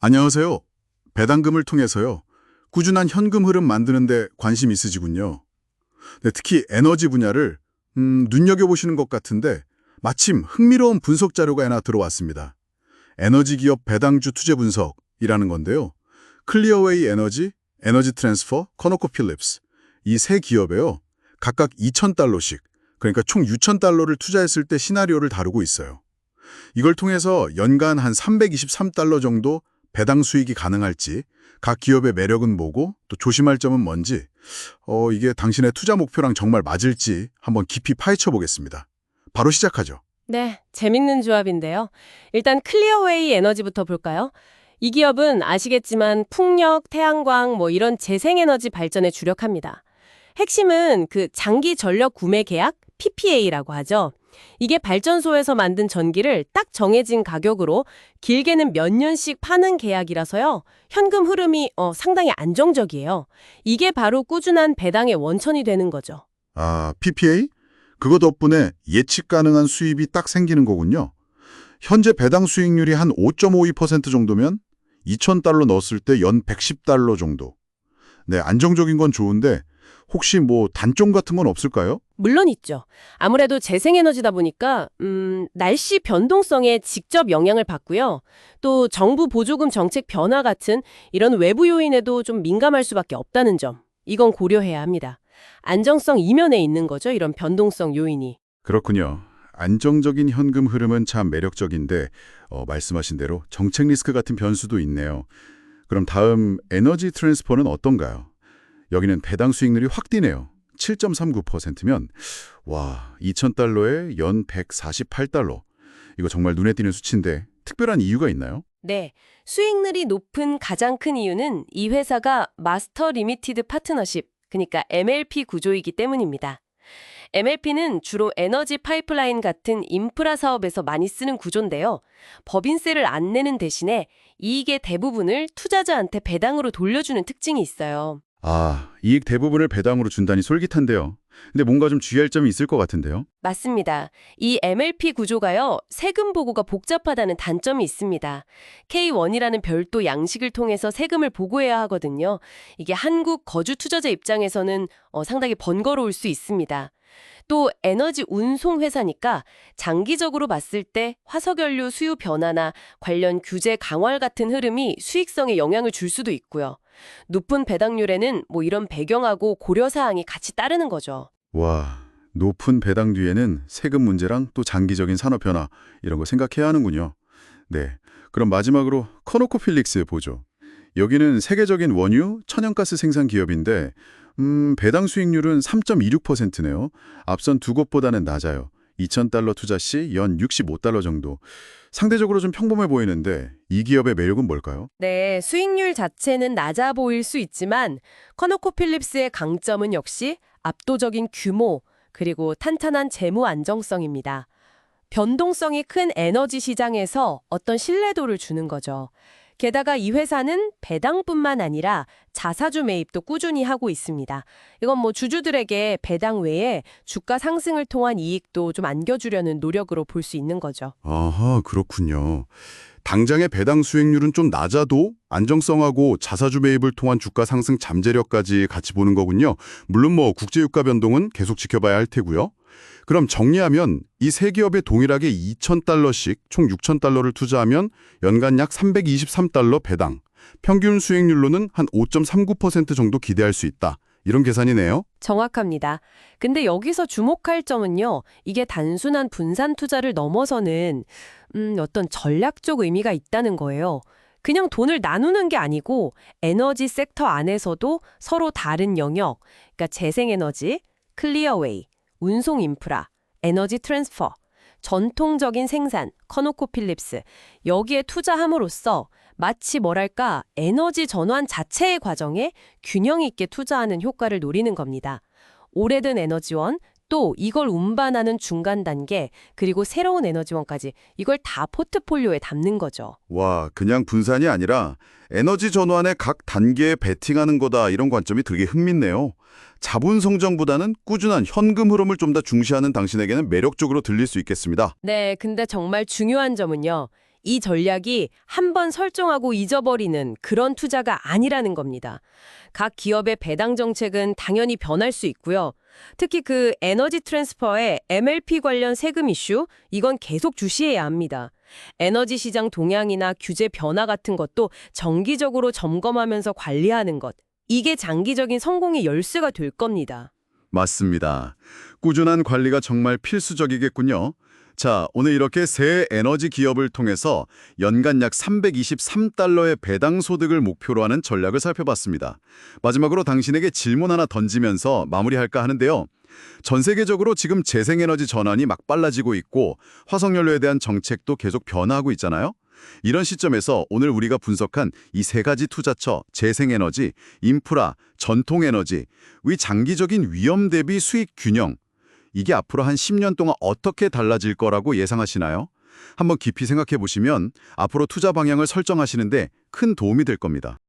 안녕하세요. 배당금을 통해서요. 꾸준한 현금 흐름 만드는데 관심 있으시군요. 네, 특히 에너지 분야를 눈여겨보시는 것 같은데 마침 흥미로운 분석 자료가 하나 들어왔습니다. 에너지 기업 배당주 투자 분석이라는 건데요. 클리어웨이 에너지, 에너지 트랜스퍼, 커노코필립스 이 세 기업에요. 각각 2,000달러씩, 그러니까 총 6,000달러를 투자했을 때 시나리오를 다루고 있어요. 이걸 통해서 연간 한 323달러 정도 배당 수익이 가능할지, 각 기업의 매력은 뭐고 또 조심할 점은 뭔지, 이게 당신의 투자 목표랑 정말 맞을지 한번 깊이 파헤쳐 보겠습니다. 바로 시작하죠. 네, 재밌는 조합인데요. 일단 클리어웨이 에너지부터 볼까요? 이 기업은 아시겠지만 풍력, 태양광 이런 재생에너지 발전에 주력합니다. 핵심은 그 장기 전력 구매 계약, PPA라고 하죠. 이게 발전소에서 만든 전기를 딱 정해진 가격으로 길게는 몇 년씩 파는 계약이라서요. 현금 흐름이 상당히 안정적이에요. 이게 바로 꾸준한 배당의 원천이 되는 거죠. 아, PPA? 그거 덕분에 예측 가능한 수입이 딱 생기는 거군요. 현재 배당 수익률이 한 5.52% 정도면 2,000달러 넣었을 때 연 110달러 정도. 네, 안정적인 건 좋은데 혹시 단점 같은 건 없을까요? 물론 있죠. 아무래도 재생에너지다 보니까 날씨 변동성에 직접 영향을 받고요. 또 정부 보조금 정책 변화 같은 이런 외부 요인에도 좀 민감할 수밖에 없다는 점. 이건 고려해야 합니다. 안정성 이면에 있는 거죠, 이런 변동성 요인이. 그렇군요. 안정적인 현금 흐름은 참 매력적인데 말씀하신 대로 정책 리스크 같은 변수도 있네요. 그럼 다음 에너지 트랜스퍼는 어떤가요? 여기는 배당 수익률이 확 뛰네요. 7.39%면 와, 2,000달러에 연 148달러. 이거 정말 눈에 띄는 수치인데 특별한 이유가 있나요? 네, 수익률이 높은 가장 큰 이유는 이 회사가 마스터 리미티드 파트너십, 그러니까 MLP 구조이기 때문입니다. MLP는 주로 에너지 파이프라인 같은 인프라 사업에서 많이 쓰는 구조인데요. 법인세를 안 내는 대신에 이익의 대부분을 투자자한테 배당으로 돌려주는 특징이 있어요. 아, 이익 대부분을 배당으로 준다니 솔깃한데요. 근데 뭔가 좀 주의할 점이 있을 것 같은데요. 맞습니다. 이 MLP 구조가요, 세금 보고가 복잡하다는 단점이 있습니다. K1이라는 별도 양식을 통해서 세금을 보고해야 하거든요. 이게 한국 거주 투자자 입장에서는 상당히 번거로울 수 있습니다. 또 에너지 운송 회사니까 장기적으로 봤을 때 화석연료 수요 변화나 관련 규제 강화 같은 흐름이 수익성에 영향을 줄 수도 있고요. 높은 배당률에는 이런 배경하고 고려사항이 같이 따르는 거죠. 와, 높은 배당 뒤에는 세금 문제랑 또 장기적인 산업 변화 이런 거 생각해야 하는군요. 네, 그럼 마지막으로 커노코필릭스 보죠. 여기는 세계적인 원유, 천연가스 생산 기업인데 배당 수익률은 3.26%네요. 앞선 두 곳보다는 낮아요. 2,000달러 투자 시 연 65달러 정도. 상대적으로 좀 평범해 보이는데 이 기업의 매력은 뭘까요? 네, 수익률 자체는 낮아 보일 수 있지만 커노코필립스의 강점은 역시 압도적인 규모, 그리고 탄탄한 재무 안정성입니다. 변동성이 큰 에너지 시장에서 어떤 신뢰도를 주는 거죠. 게다가 이 회사는 배당뿐만 아니라 자사주 매입도 꾸준히 하고 있습니다. 이건 주주들에게 배당 외에 주가 상승을 통한 이익도 좀 안겨주려는 노력으로 볼 수 있는 거죠. 아하, 그렇군요. 당장의 배당 수익률은 좀 낮아도 안정성하고 자사주 매입을 통한 주가 상승 잠재력까지 같이 보는 거군요. 물론 국제유가 변동은 계속 지켜봐야 할 테고요. 그럼 정리하면 이 세 기업에 동일하게 2,000달러씩 총 6,000달러를 투자하면 연간 약 323달러 배당. 평균 수익률로는 한 5.39% 정도 기대할 수 있다. 이런 계산이네요. 정확합니다. 근데 여기서 주목할 점은요, 이게 단순한 분산 투자를 넘어서는 어떤 전략적 의미가 있다는 거예요. 그냥 돈을 나누는 게 아니고 에너지 섹터 안에서도 서로 다른 영역, 그러니까 재생에너지, 클리어웨이, 운송 인프라, 에너지 트랜스퍼, 전통적인 생산, 커노코필립스, 여기에 투자함으로써 마치 에너지 전환 자체의 과정에 균형 있게 투자하는 효과를 노리는 겁니다. 오래된 에너지원, 또 이걸 운반하는 중간 단계, 그리고 새로운 에너지원까지 이걸 다 포트폴리오에 담는 거죠. 와, 그냥 분산이 아니라 에너지 전환의 각 단계에 베팅하는 거다 이런 관점이 되게 흥밌네요. 자본 성장보다는 꾸준한 현금 흐름을 좀 더 중시하는 당신에게는 매력적으로 들릴 수 있겠습니다. 네, 근데 정말 중요한 점은요. 이 전략이 한 번 설정하고 잊어버리는 그런 투자가 아니라는 겁니다. 각 기업의 배당 정책은 당연히 변할 수 있고요. 특히 그 에너지 트랜스퍼의 MLP 관련 세금 이슈, 이건 계속 주시해야 합니다. 에너지 시장 동향이나 규제 변화 같은 것도 정기적으로 점검하면서 관리하는 것. 이게 장기적인 성공의 열쇠가 될 겁니다. 맞습니다. 꾸준한 관리가 정말 필수적이겠군요. 자, 오늘 이렇게 새 에너지 기업을 통해서 연간 약 323달러의 배당 소득을 목표로 하는 전략을 살펴봤습니다. 마지막으로 당신에게 질문 하나 던지면서 마무리할까 하는데요. 전 세계적으로 지금 재생에너지 전환이 막 빨라지고 있고 화석연료에 대한 정책도 계속 변화하고 있잖아요. 이런 시점에서 오늘 우리가 분석한 이 세 가지 투자처, 재생에너지, 인프라, 전통에너지, 의 장기적인 위험 대비 수익 균형, 이게 앞으로 한 10년 동안 어떻게 달라질 거라고 예상하시나요? 한번 깊이 생각해 보시면 앞으로 투자 방향을 설정하시는데 큰 도움이 될 겁니다.